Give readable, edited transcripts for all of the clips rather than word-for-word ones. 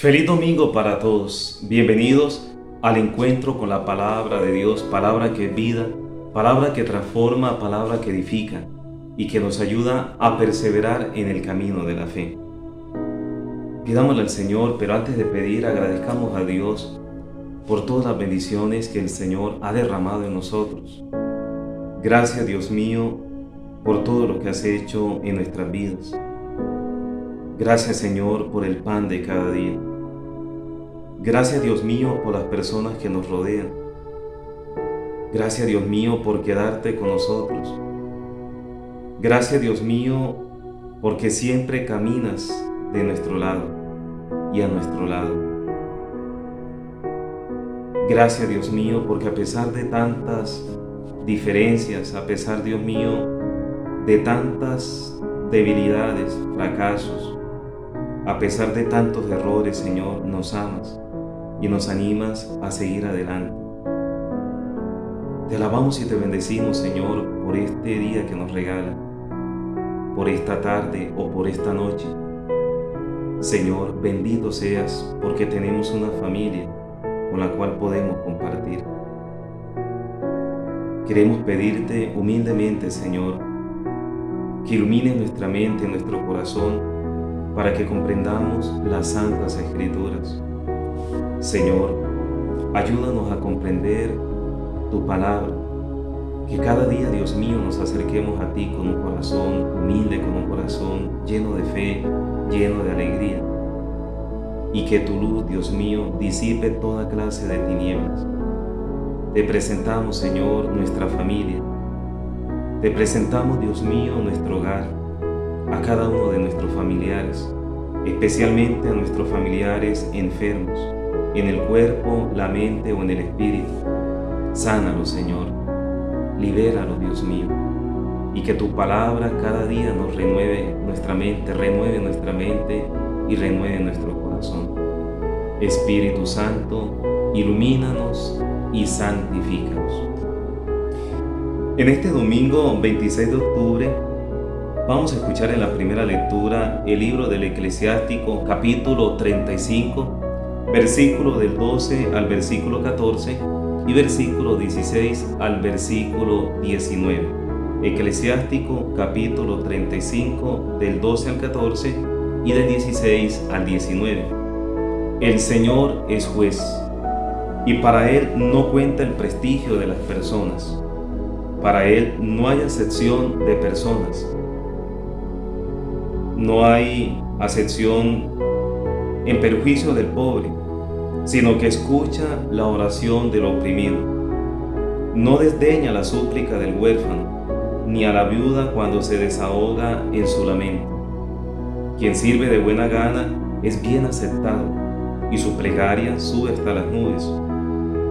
Feliz domingo para todos. Bienvenidos al encuentro con la palabra de Dios, palabra que es vida, palabra que transforma, palabra que edifica y que nos ayuda a perseverar en el camino de la fe. Pidámosle al Señor, pero antes de pedir, agradezcamos a Dios por todas las bendiciones que el Señor ha derramado en nosotros. Gracias, Dios mío, por todo lo que has hecho en nuestras vidas. Gracias, Señor, por el pan de cada día. Gracias, Dios mío, por las personas que nos rodean. Gracias, Dios mío, por quedarte con nosotros. Gracias, Dios mío, porque siempre caminas de nuestro lado y a nuestro lado. Gracias, Dios mío, porque a pesar de tantas diferencias, a pesar, Dios mío, de tantas debilidades, fracasos, a pesar de tantos errores, Señor, nos amas y nos animas a seguir adelante. Te alabamos y te bendecimos, Señor, por este día que nos regala, por esta tarde o por esta noche. Señor, bendito seas porque tenemos una familia con la cual podemos compartir. Queremos pedirte humildemente, Señor, que ilumines nuestra mente, nuestro corazón, para que comprendamos las Santas Escrituras. Señor, ayúdanos a comprender tu palabra, que cada día, Dios mío, nos acerquemos a ti con un corazón humilde, con un corazón lleno de fe, lleno de alegría, y que tu luz, Dios mío, disipe toda clase de tinieblas. Te presentamos, Señor, nuestra familia. Te presentamos, Dios mío, nuestro hogar, a cada uno de nuestros familiares, especialmente a nuestros familiares enfermos, en el cuerpo, la mente o en el espíritu. Sánalos, Señor, libéralos, Dios mío, y que tu palabra cada día nos renueve nuestra mente y renueve nuestro corazón. Espíritu Santo, ilumínanos y santifícanos. En este domingo 26 de octubre vamos a escuchar en la primera lectura el libro del Eclesiástico, capítulo 35, versículo del 12 al versículo 14 y versículo 16 al versículo 19. Eclesiástico, capítulo 35, del 12 al 14 y del 16 al 19. El Señor es juez, y para Él no cuenta el prestigio de las personas. Para Él no hay acepción de personas. No hay acepción en perjuicio del pobre, sino que escucha la oración del oprimido. No desdeña la súplica del huérfano, ni a la viuda cuando se desahoga en su lamento. Quien sirve de buena gana es bien aceptado, y su plegaria sube hasta las nubes.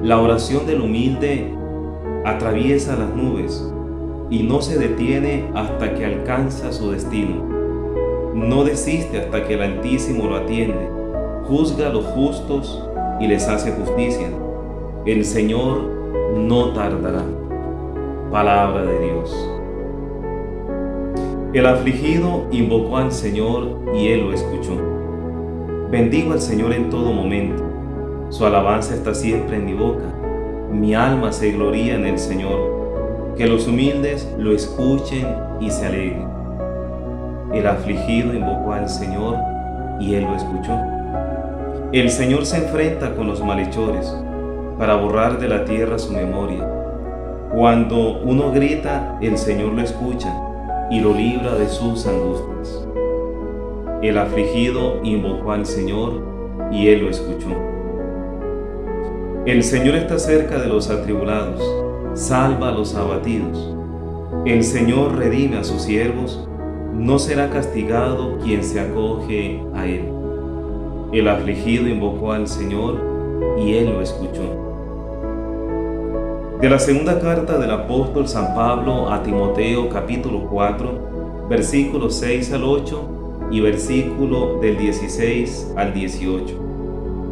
La oración del humilde atraviesa las nubes y no se detiene hasta que alcanza su destino. No desiste hasta que el Altísimo lo atiende, juzga a los justos y les hace justicia. El Señor no tardará. Palabra de Dios. El afligido invocó al Señor y Él lo escuchó. Bendigo al Señor en todo momento. Su alabanza está siempre en mi boca. Mi alma se gloría en el Señor. Que los humildes lo escuchen y se alegren. El afligido invocó al Señor y Él lo escuchó. El Señor se enfrenta con los malhechores para borrar de la tierra su memoria. Cuando uno grita, el Señor lo escucha y lo libra de sus angustias. El afligido invocó al Señor y Él lo escuchó. El Señor está cerca de los atribulados, salva a los abatidos. El Señor redime a sus siervos, no será castigado quien se acoge a Él. El afligido invocó al Señor y Él lo escuchó. De la segunda carta del apóstol San Pablo a Timoteo, capítulo 4, versículos 6 al 8 y versículo del 16 al 18.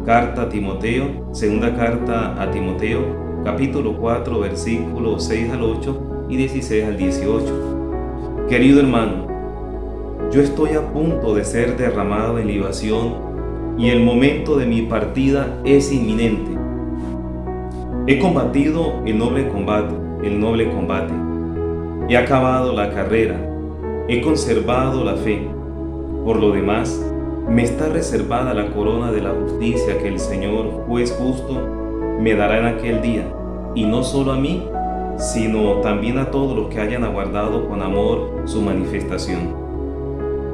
Carta a Timoteo, segunda carta a Timoteo, capítulo 4, versículos 6 al 8 y 16 al 18. Querido hermano, yo estoy a punto de ser derramado en libación y el momento de mi partida es inminente. He combatido el noble combate. He acabado la carrera. He conservado la fe. Por lo demás, me está reservada la corona de la justicia que el Señor, juez justo, me dará en aquel día, y no solo a mí, sino también a todos los que hayan aguardado con amor su manifestación.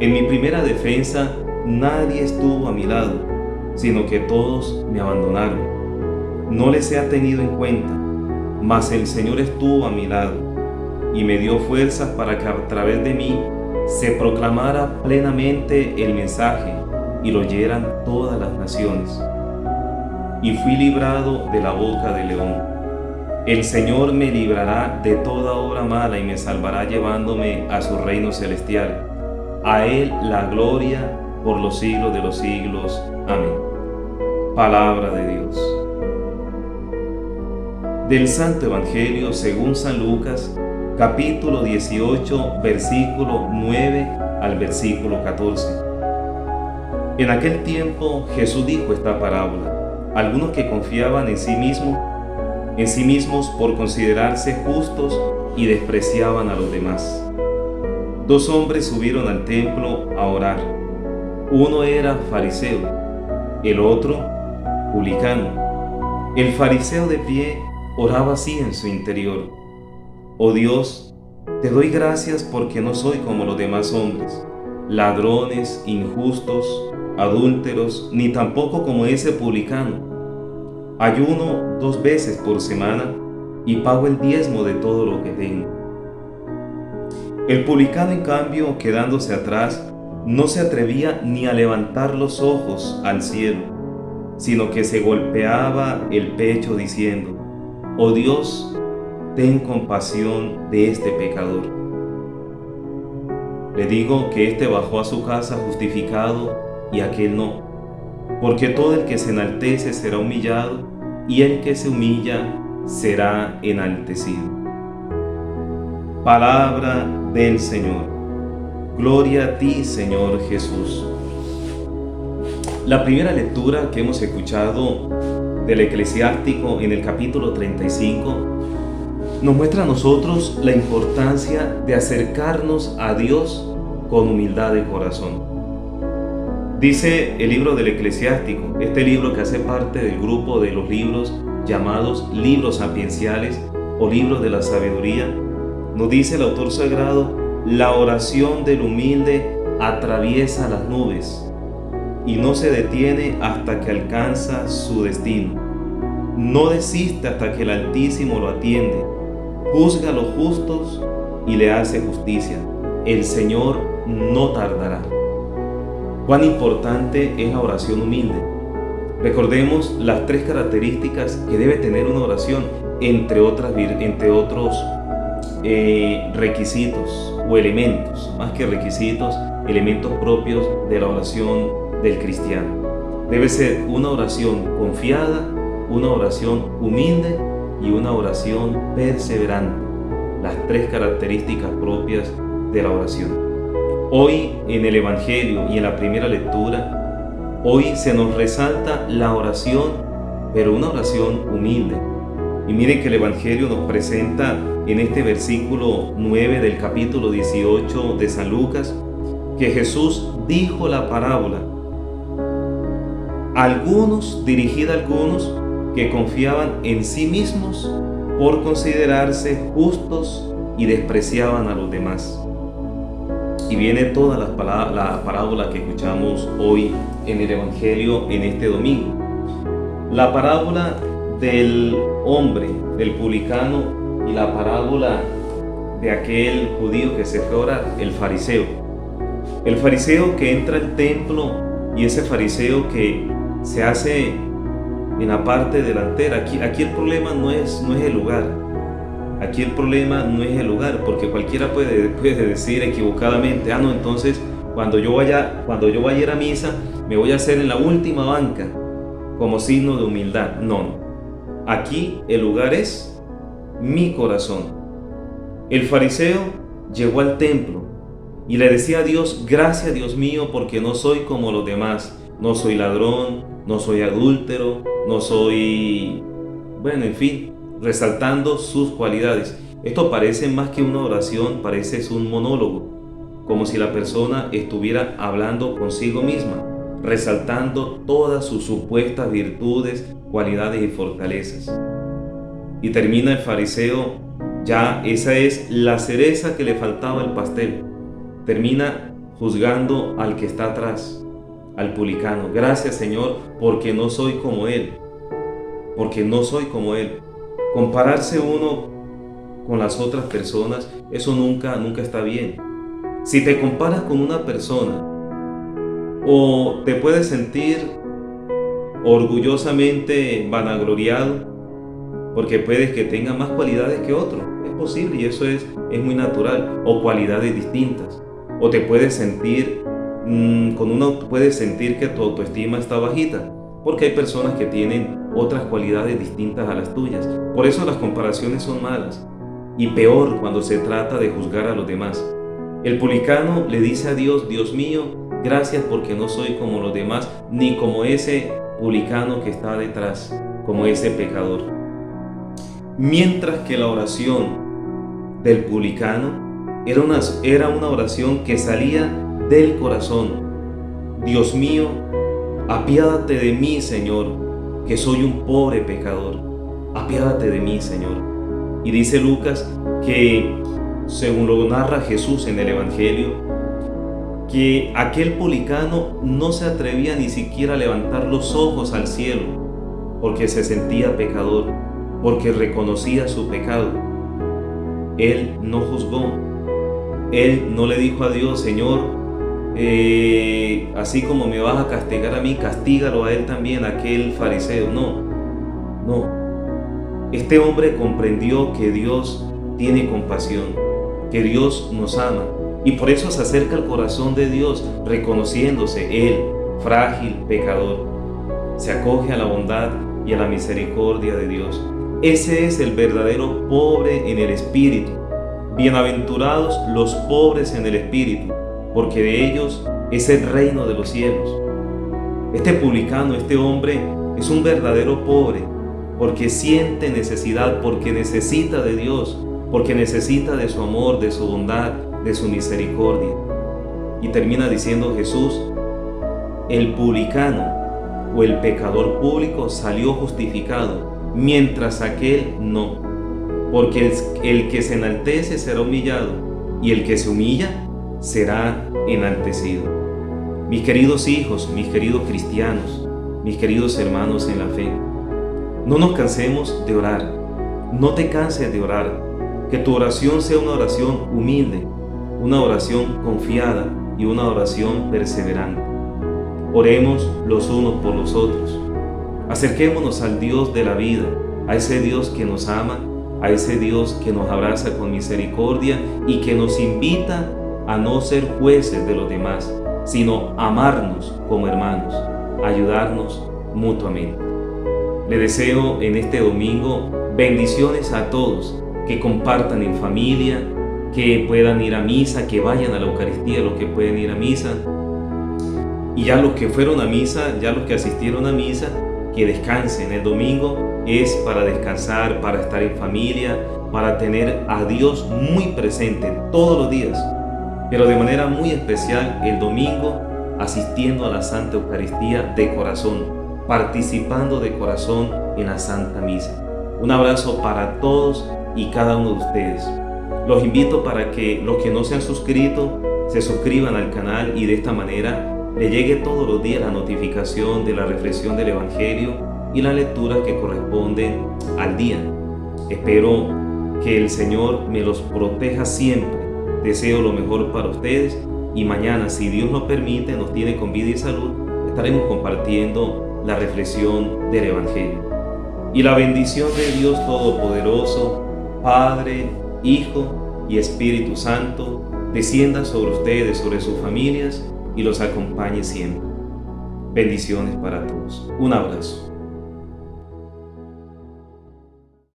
En mi primera defensa, nadie estuvo a mi lado, sino que todos me abandonaron. No les he tenido en cuenta, mas el Señor estuvo a mi lado y me dio fuerzas para que a través de mí se proclamara plenamente el mensaje y lo oyeran todas las naciones. Y fui librado de la boca del león. El Señor me librará de toda obra mala y me salvará llevándome a su reino celestial. A Él la gloria por los siglos de los siglos. Amén. Palabra de Dios. Del Santo Evangelio según San Lucas, capítulo 18, versículo 9 al versículo 14. En aquel tiempo Jesús dijo esta parábola. Algunos que confiaban en sí mismos por considerarse justos y despreciaban a los demás. Dos hombres subieron al templo a orar. Uno era fariseo, el otro publicano. El fariseo de pie oraba así en su interior: Oh Dios, te doy gracias porque no soy como los demás hombres, ladrones, injustos, adúlteros, ni tampoco como ese publicano. Ayuno 2 veces por semana y pago el diezmo de todo lo que tengo. El publicano, en cambio, quedándose atrás, no se atrevía ni a levantar los ojos al cielo, sino que se golpeaba el pecho diciendo: Oh Dios, ten compasión de este pecador. Le digo que éste bajó a su casa justificado y aquel no, porque todo el que se enaltece será humillado, y el que se humilla será enaltecido. Palabra del Señor. Gloria a ti, Señor Jesús. La primera lectura que hemos escuchado del Eclesiástico en el capítulo 35 nos muestra a nosotros la importancia de acercarnos a Dios con humildad de corazón. Dice el libro del Eclesiástico, este libro que hace parte del grupo de los libros llamados libros sapienciales o libros de la sabiduría, nos dice el autor sagrado: la oración del humilde atraviesa las nubes y no se detiene hasta que alcanza su destino. No desiste hasta que el Altísimo lo atiende. Juzga a los justos y le hace justicia. El Señor no tardará. Cuán importante es la oración humilde. Recordemos las 3 características que debe tener una oración, entre otros requisitos o elementos, más que requisitos, elementos propios de la oración del cristiano. Debe ser una oración confiada, una oración humilde y una oración perseverante. Las 3 características propias de la oración. Hoy en el Evangelio y en la primera lectura, hoy se nos resalta la oración, pero una oración humilde. Y miren que el Evangelio nos presenta en este versículo 9 del capítulo 18 de San Lucas que Jesús dijo la parábola. Dirigida a algunos que confiaban en sí mismos por considerarse justos y despreciaban a los demás. Y viene toda la parábola que escuchamos hoy en el Evangelio en este domingo. La parábola del hombre, del publicano, y la parábola de aquel judío que se fue a orar, el fariseo. El fariseo que entra al templo y ese fariseo que se hace en la parte delantera. Aquí el problema no es el lugar. Aquí el problema no es el lugar, porque cualquiera puede decir equivocadamente: no, entonces cuando yo vaya a ir a misa me voy a hacer en la última banca como signo de humildad. No. Aquí el lugar es mi corazón. El fariseo llegó al templo y le decía a Dios: gracias, Dios mío, porque no soy como los demás, no soy ladrón, no soy adúltero, no soy, bueno, en fin, resaltando sus cualidades. Esto parece más que una oración, parece un monólogo, como si la persona estuviera hablando consigo misma, resaltando todas sus supuestas virtudes, cualidades y fortalezas. Y termina el fariseo, ya esa es la cereza que le faltaba al pastel. Termina juzgando al que está atrás, al publicano. Gracias, Señor, porque no soy como él, porque no soy como él. Compararse uno con las otras personas, eso nunca está bien. Si te comparas con una persona, o te puedes sentir orgullosamente vanagloriado, porque puedes que tenga más cualidades que otro, es posible y eso es muy natural, o cualidades distintas, o te puedes sentir puedes sentir que tu autoestima está bajita, porque hay personas que tienen otras cualidades distintas a las tuyas. Por eso las comparaciones son malas, y peor cuando se trata de juzgar a los demás. El publicano le dice a Dios: Dios mío, gracias porque no soy como los demás, ni como ese publicano que está detrás, como ese pecador. Mientras que la oración del publicano era una oración que salía del corazón. Dios mío, apiádate de mí, Señor, que soy un pobre pecador. Apiádate de mí, Señor. Y dice Lucas que, según lo narra Jesús en el Evangelio, que aquel publicano no se atrevía ni siquiera a levantar los ojos al cielo, porque se sentía pecador, porque reconocía su pecado. Él no juzgó, él no le dijo a Dios: Señor, así como me vas a castigar a mí, castígalo a él también, aquel fariseo. No. Este hombre comprendió que Dios tiene compasión, que Dios nos ama, y por eso se acerca al corazón de Dios, reconociéndose él, frágil, pecador. Se acoge a la bondad y a la misericordia de Dios. Ese es el verdadero pobre en el espíritu. Bienaventurados los pobres en el espíritu, porque de ellos es el reino de los cielos. Este publicano, este hombre, es un verdadero pobre, porque siente necesidad, porque necesita de Dios, porque necesita de su amor, de su bondad, de su misericordia. Y termina diciendo Jesús: el publicano o el pecador público salió justificado, mientras aquel no, porque el que se enaltece será humillado, y el que se humilla será enaltecido. Mis queridos hijos, mis queridos cristianos, mis queridos hermanos en la fe, no nos cansemos de orar. No te canses de orar. Que tu oración sea una oración humilde, una oración confiada y una oración perseverante. Oremos los unos por los otros. Acerquémonos al Dios de la vida, a ese Dios que nos ama, a ese Dios que nos abraza con misericordia y que nos invita a no ser jueces de los demás, sino amarnos como hermanos, ayudarnos mutuamente. Le deseo en este domingo bendiciones a todos, que compartan en familia, que puedan ir a misa, que vayan a la Eucaristía, los que pueden ir a misa. Y ya los que fueron a misa, ya los que asistieron a misa, que descansen. El domingo es para descansar, para estar en familia, para tener a Dios muy presente todos los días, pero de manera muy especial el domingo, asistiendo a la Santa Eucaristía de corazón, participando de corazón en la Santa Misa. Un abrazo para todos y cada uno de ustedes. Los invito para que los que no se han suscrito se suscriban al canal y de esta manera le llegue todos los días la notificación de la reflexión del Evangelio y la lectura que corresponden al día. Espero que el Señor me los proteja siempre. Deseo lo mejor para ustedes y mañana, si Dios nos permite, nos tiene con vida y salud, estaremos compartiendo la reflexión del Evangelio. Y la bendición de Dios Todopoderoso, Padre, Hijo y Espíritu Santo, descienda sobre ustedes, sobre sus familias y los acompañe siempre. Bendiciones para todos. Un abrazo.